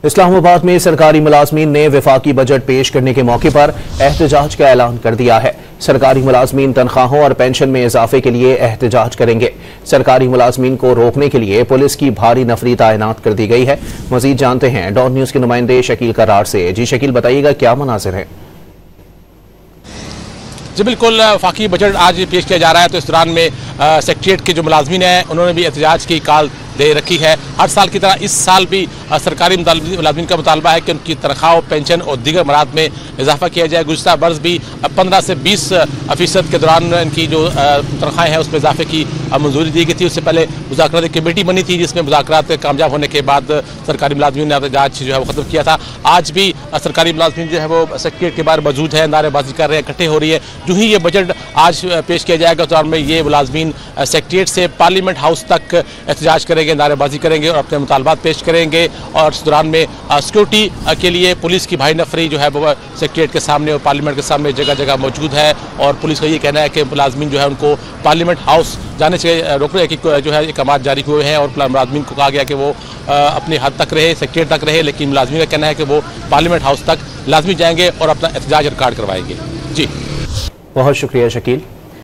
इस्लामाबाद में सरकारी मुलाजमीन ने वफाकी बजट पेश करने के मौके पर एहतजाज का ऐलान कर दिया है। सरकारी मुलाजमीन तनख्वाहों और पेंशन में इजाफे के लिए एहतजाज करेंगे। सरकारी मुलाजमीन को रोकने के लिए पुलिस की भारी नफरी तैनात कर दी गई है। मजीद जानते हैं डॉन न्यूज के नुमाइंदे शकील करार से। जी शकील, बताइएगा क्या मनाजिर है? जी बिल्कुल, वफाकी बजट आज पेश किया जा रहा है, तो इस दौरान में सेक्रेटरीट के जो मुलाजमीन हैं उन्होंने भी एहतजाज की कॉल दे रखी है। हर साल की तरह इस साल भी सरकारी मुलाजमीन का मुतालबा है कि उनकी तनख्वाह, पेंशन और दीगर मराद में इजाफा किया जाए। गुज़श्ता बरस भी 15 से 20% के दौरान इनकी जो तनख्वाहें हैं उसमें इजाफे की मंजूरी दी गई थी। उससे पहले मुज़ाकरात कमेटी बनी थी जिसमें मुज़ाकरात कामयाब होने के बाद सरकारी मुलाजमीन ने एहतजाज जो है वो ख़त्म किया था। आज भी सरकारी मुलाजमीन जो है वो सेक्रेटरीट के बाहर मौजूद है, नारेबाजी कर रहे हैं, इकट्ठे हो रही है। जो ही ये बजट आज पेश किया जाएगा उस दौरान में ये मुलाजमीन सेक्रेटरीट से पार्लियामेंट हाउस तक एहतजाज करेंगे, नारेबाजी करेंगे और अपने मुतालबात पेश करेंगे। और इस दौरान में सिक्योरिटी के लिए पुलिस की भारी नफरी जो है वो सेक्रेटरीट के सामने और पार्लियामेंट के सामने जगह जगह मौजूद है। और पुलिस का ये कहना है कि मुलाजमीन जो है उनको पार्लियामेंट हाउस जाने से रोकने की जो है अहकाम जारी हुए हैं और मुलाजमीन को कहा गया कि वो अपनी हद तक रहे, सेक्रेटरीट तक रहे, लेकिन मुलाजमीन का कहना है कि वो पार्लियामेंट हाउस तक लाजमी जाएंगे और अपना एहतजाज रिकॉर्ड करवाएंगे। जी बहुत शुक्रिया शकील।